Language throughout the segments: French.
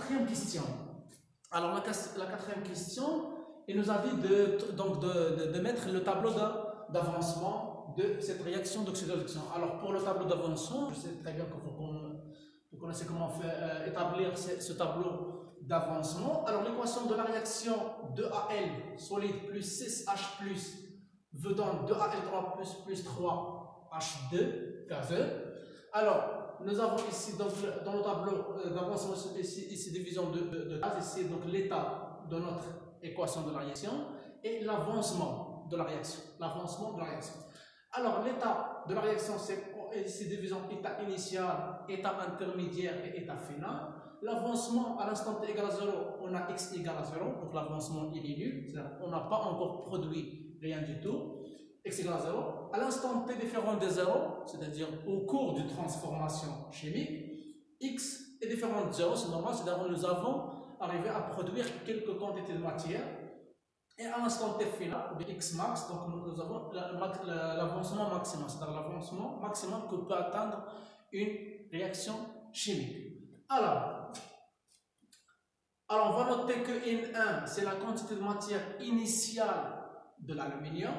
quatrième question. Alors, la quatrième question, il nous a dit de mettre le tableau d'avancement de cette réaction d'oxydation. Alors, pour le tableau d'avancement, je sais très bien que vous connaissez comment établir ce tableau d'avancement. Alors, l'équation de la réaction 2Al solide plus 6H veut donc 2Al3 plus 3H2 gazeux. Alors, nous avons ici donc, dans le tableau d'avancement ici division de gaz, ici donc l'état de notre équation de la réaction et l'avancement de la réaction. Alors l'état de la réaction c'est ici division état initial, état intermédiaire et état final. L'avancement à l'instant t égale à 0, on a x égale à 0, donc l'avancement il est nul, on n'a pas encore produit rien du tout. X égale à 0, à l'instant t différent de 0, c'est-à-dire au cours d'une transformation chimique, x est différent de 0, c'est normal, c'est-à-dire que nous avons arrivé à produire quelques quantités de matière, et à l'instant t final, x max, donc nous avons l'avancement maximum, c'est-à-dire l'avancement maximum que peut atteindre une réaction chimique. Alors on va noter que N1, c'est la quantité de matière initiale de l'aluminium.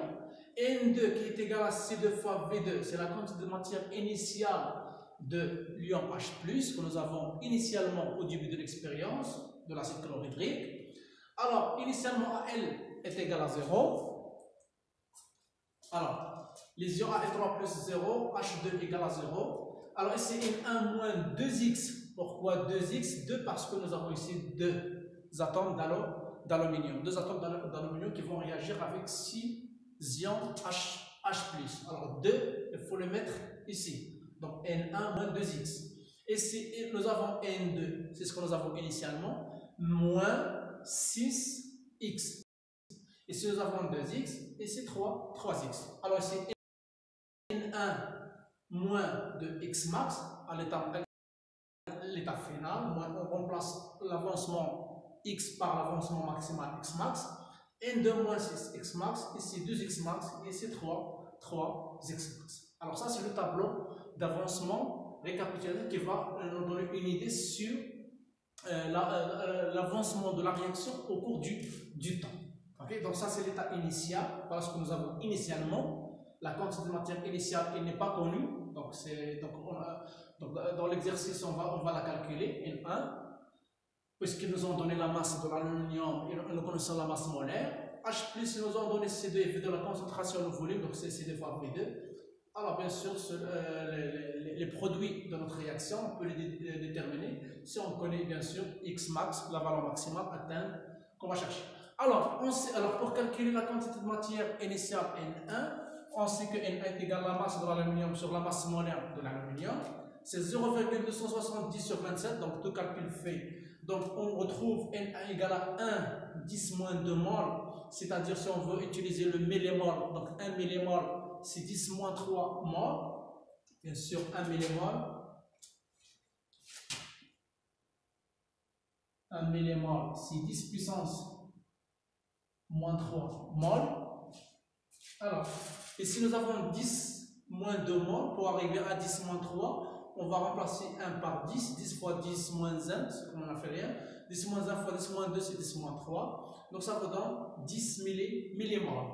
N2 qui est égal à C2 fois V2, c'est la quantité de matière initiale de l'ion H+, que nous avons initialement au début de l'expérience de l'acide chlorhydrique. Alors, initialement AL est égal à 0. Alors, les ions AL3 plus 0, H2 égale à 0. Alors, ici N1 moins 2X. Pourquoi 2X? 2 parce que nous avons ici deux atomes d'aluminium. Deux atomes d'aluminium qui vont réagir avec 6 ions H+. Alors 2, il faut le mettre ici. Donc N1 moins 2X. Et si nous avons N2, c'est ce que nous avons initialement, moins 6X. Et si nous avons 2X, et c'est 3X. Alors ici N1 moins 2X max à l'état final. On remplace l'avancement X par l'avancement maximal X max. N2 moins 6x max, ici 2x max, et ici 3x max. Alors ça c'est le tableau d'avancement récapitulatif qui va nous donner une idée sur l'avancement de la réaction au cours du temps. Okay? Donc ça c'est l'état initial, voilà ce que nous avons initialement. La quantité de matière initiale elle n'est pas connue, donc dans l'exercice on va la calculer, N1. Puisqu'ils nous ont donné la masse de l'aluminium et nous connaissons la masse molaire. H+, ils nous ont donné C2 et V2, la concentration, le volume, donc c'est C2 fois V2. Alors bien sûr, les produits de notre réaction, on peut les déterminer si on connaît bien sûr X max, la valeur maximale atteinte qu'on va chercher. Alors pour calculer la quantité de matière initiale N1, on sait que N1 est égal à la masse de l'aluminium sur la masse molaire de l'aluminium. C'est 0,270 sur 27, donc tout calcul fait. Donc on retrouve Na égale à 1, 10 moins 2 mol, c'est-à-dire si on veut utiliser le millimol, donc 1 millimol c'est 10 moins 3 mol, bien sûr 1 millimol c'est 10 puissance moins 3 mol. Alors, et si nous avons 10 moins 2 mol, pour arriver à 10 moins 3, on va remplacer 1 par 10, 10 fois 10 moins 1, c'est comme on n'a fait rien. 10 moins 1 fois 10 moins 2, c'est 10 moins 3. Donc ça vous donne 10 millimol.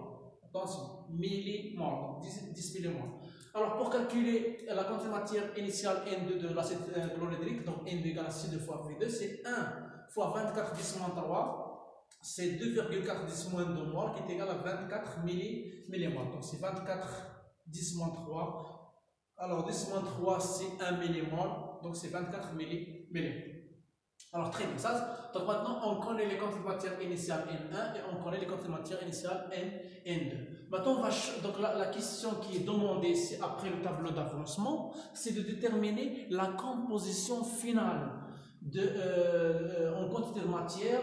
Attention, millimol, donc 10 millimol. Alors pour calculer la quantité de matière initiale N2 de l'acide chlorhydrique, donc N2 égale à C2 fois V2, c'est 1 fois 24 10 moins 3, c'est 2,4 10 moins 2 mol qui est égal à 24 millimol. Donc c'est 24 10 moins 3. Alors 10 moins 3 c'est 1 millimol, donc c'est 24 millimol. Alors très bien, donc maintenant on connaît les quantités de matière initiale N1 et on connaît les quantités de matière initiale N2. Maintenant donc la question qui est demandée après le tableau d'avancement, c'est de déterminer la composition finale en quantité de matière,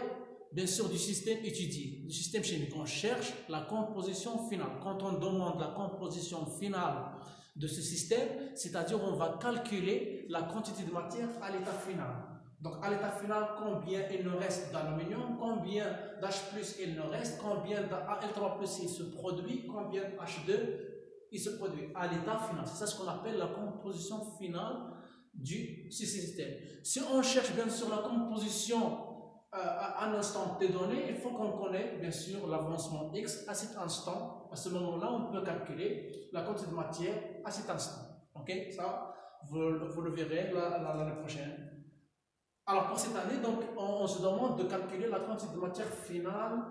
bien sûr du système étudié, du système chimique. On cherche la composition finale. Quand on demande la composition finale de ce système, c'est-à-dire on va calculer la quantité de matière à l'état final. Donc à l'état final, combien il nous reste d'aluminium, combien d'H+, il nous reste, combien d'Al3+ il se produit, combien d'H2 il se produit à l'état final. C'est ça ce qu'on appelle la composition finale du système. Si on cherche bien sûr la composition à un instant T donné, il faut qu'on connaisse bien sûr l'avancement X à cet instant. À ce moment-là, on peut calculer la quantité de matière à cet instant. Ok, ça, vous le verrez l'année prochaine. Alors pour cette année, donc, on se demande de calculer la quantité de matière finale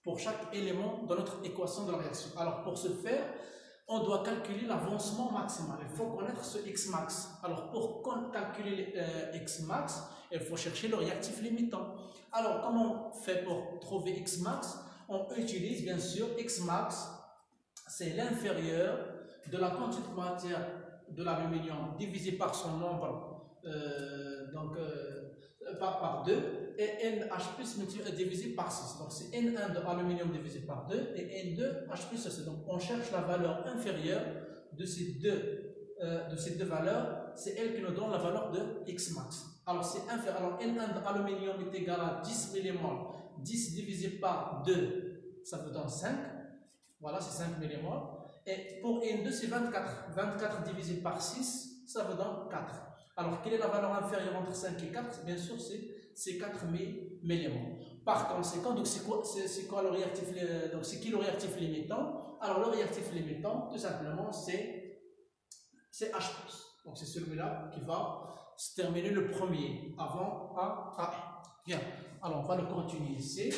pour chaque élément de notre équation de la réaction. Alors pour ce faire, on doit calculer l'avancement maximal. Il faut connaître ce X max. Alors pour calculer X max, il faut chercher le réactif limitant. Alors comment on fait pour trouver X max? On utilise bien sûr X max, c'est l'inférieur de la quantité de matière de l'aluminium divisé par son nombre par 2 et NH plus divisé par 6. Donc c'est N1 de aluminium divisé par 2 et N2 H plus 6. Donc on cherche la valeur inférieure de ces deux valeurs. C'est elle qui nous donne la valeur de X max. Alors c'est inférieur. Alors N1 de aluminium est égal à 10 millimoles. 10 divisé par 2, ça vous donne 5. Voilà, c'est 5 millimoles. Et pour N2, c'est 24. 24 divisé par 6, ça vous donne 4. Alors, quelle est la valeur inférieure entre 5 et 4? Bien sûr, c'est 4 millimoles. Par conséquent, donc c'est quoi le réactif? Donc, c'est qui le réactif limitant? Alors, le réactif limitant, tout simplement, c'est H+. Donc, c'est celui-là qui va se terminer le premier, avant A. Bien, alors on va le continuer ici.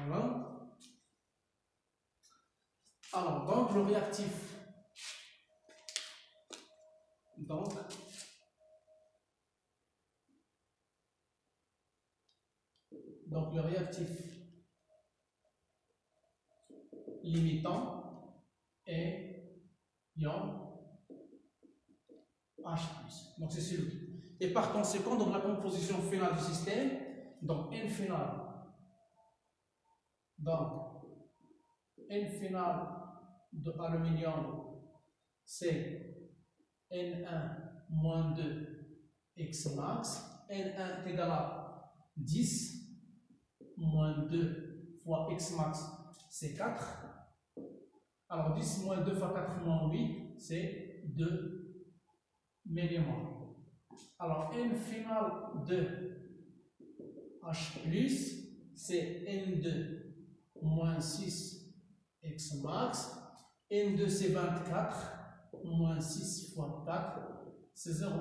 Voilà. Alors, donc le réactif, donc le réactif limitant est ion H+. Donc c'est celui. Et par conséquent, donc la composition finale du système, donc N finale. Donc, N finale de aluminium, c'est N1 moins 2 X max. N1 est égal à 10 moins 2 fois X max, c'est 4. Alors 10 moins 2 fois 4 moins 8, c'est 2 millimoles. Alors N finale de H+, c'est N2 moins 6 X max. N2 c'est 24, moins 6 fois 4, c'est 0.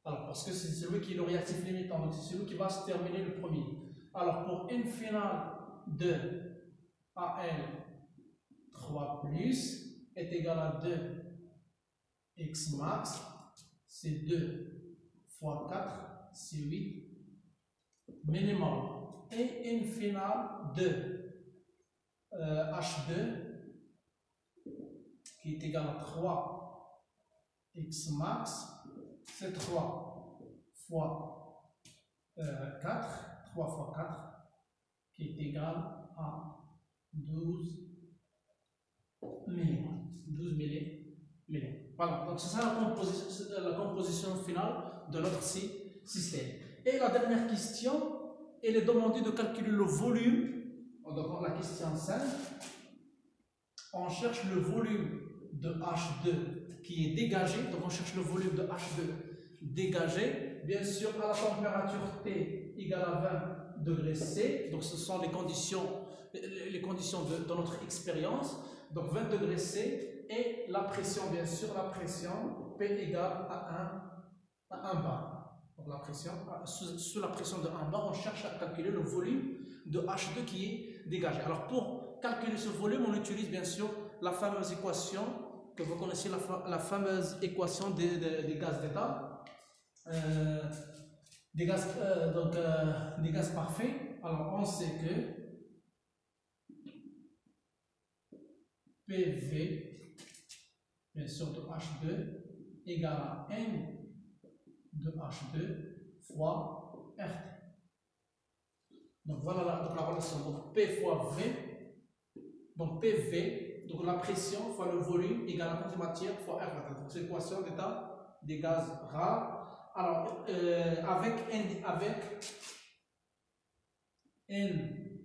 Alors parce que c'est celui qui est le réactif limitant, donc c'est celui qui va se terminer le premier. Alors pour N finale de Al3+ est égal à 2 X max, c'est 2 fois 4, c'est 8 millimoles. Et N finale de H2 qui est égal à 3 X max, c'est 3 fois 4, 3 fois 4 qui est égal à 12 millimoles. 12 millimoles. Voilà, donc c'est ça la composition finale de notre système. Et la dernière question, elle est demandée de calculer le volume. Donc la question 5, on cherche le volume de H2 qui est dégagé. Donc on cherche le volume de H2 dégagé. Bien sûr, à la température T égale à 20 degrés C. Donc ce sont les conditions de notre expérience. Donc 20 degrés C et la pression, bien sûr, la pression P égale à 1 bar. Donc la pression, sous la pression de 1 bar, on cherche à calculer le volume de H2 qui est dégagé. Alors pour calculer ce volume, on utilise bien sûr la fameuse équation que vous connaissez, la fameuse équation des gaz d'état, des gaz parfaits. Alors on sait que PV, bien sûr, de H2 égale à N de H2 fois RT. Donc voilà la relation. Donc P fois V, donc PV, donc la pression fois le volume égale la quantité de matière fois R. Donc c'est l'équation d'état des gaz rares. Alors, avec N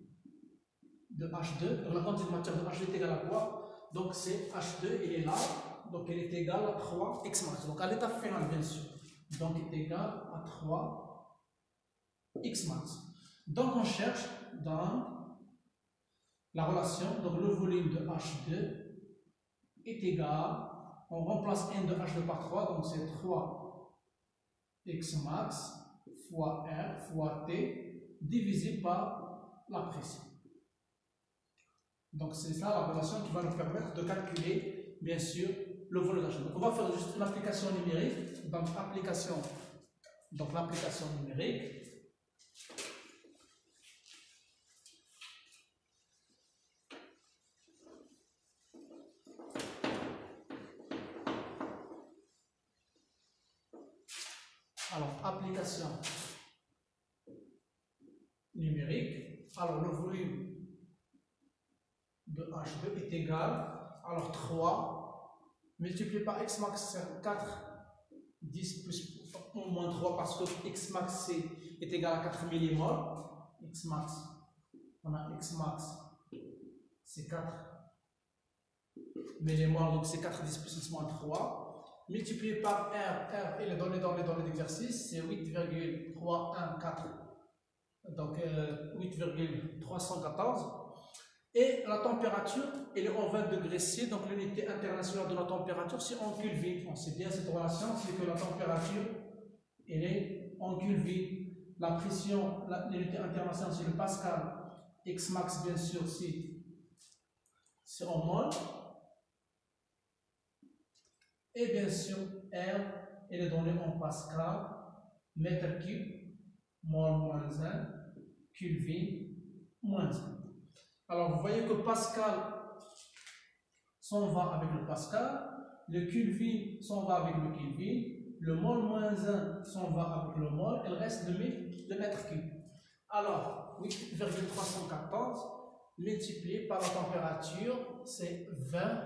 de H2, donc la quantité de matière de H2 est égale à quoi? Donc c'est H2, il est là, donc elle est égale à 3 X max. Donc à l'état final, bien sûr. Donc est égale à 3 X max. Donc on cherche dans la relation, donc le volume de H2 est égal, on remplace N de H2 par 3, donc c'est 3 X max fois R fois T divisé par la pression. Donc c'est ça la relation qui va nous permettre de calculer, bien sûr, le volume d'H2. Donc on va faire juste une application numérique. Donc l'application numérique. Alors, application numérique. Alors, le volume de H2 est égal, alors 3 multiplié par X max, c'est 4, 10 plus au moins 3 parce que X max est égal à 4 millimoles. X max, on a X max, c'est 4 millimoles, donc c'est 4 10 puissance moins 3. Multiplié par R, il est donné dans les données d'exercice, c'est 8,314, donc 8,314. Et la température, elle est en 20 degrés C, donc l'unité internationale de la température, c'est en Kelvin. On sait bien cette relation, c'est que la température, elle est en Kelvin. La pression, l'unité internationale, c'est le Pascal. X max, bien sûr, c'est en mol. Et bien sûr, R, elle est donnée en Pascal, mètre cube, mol moins 1, Kelvin moins 1. Alors, vous voyez que Pascal s'en va avec le Pascal, le Kelvin s'en va avec le Kelvin, le mol moins 1 s'en va avec le mol, il reste le mètre cube. Alors, 8,314 multiplié par la température, c'est 20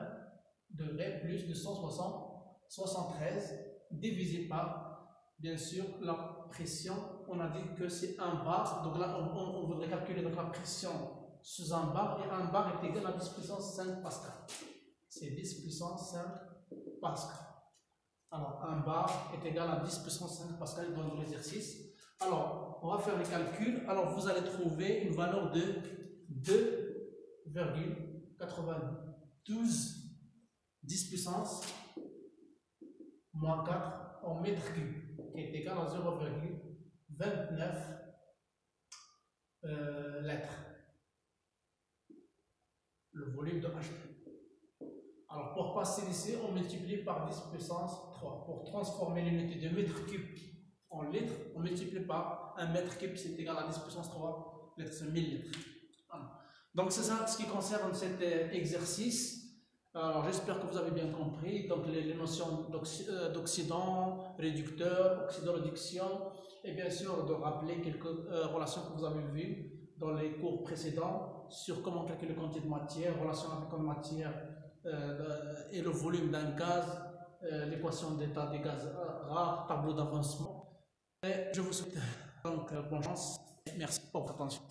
degrés plus 273 divisé par, bien sûr, la pression. On a dit que c'est 1 bar, donc là, on voudrait calculer donc la pression sous un bar, et un bar est égal à 10 puissance 5 Pascal. C'est 10 puissance 5 Pascal. Alors, un bar est égal à 10 puissance 5 Pascal dans l'exercice. Alors, on va faire les calculs. Alors, vous allez trouver une valeur de 2,92 10 puissance moins 4 en mètre cube, qui est égal à 0,29 litres. Le volume de H2. Alors pour passer ici, on multiplie par 10 puissance 3. Pour transformer l'unité de mètre cube en litres, on multiplie par 1 mètre cube, c'est égal à 10 puissance 3 litres, c'est 1000 litres. Voilà. Donc c'est ça ce qui concerne cet exercice. Alors j'espère que vous avez bien compris. Donc les notions d'oxydant, réducteur, oxydoréduction, et bien sûr de rappeler quelques relations que vous avez vues dans les cours précédents sur comment calculer la quantité de matière, relation avec une matière et le volume d'un gaz, l'équation d'état des gaz rares, tableau d'avancement. Et je vous souhaite donc bonne chance. Merci pour votre attention.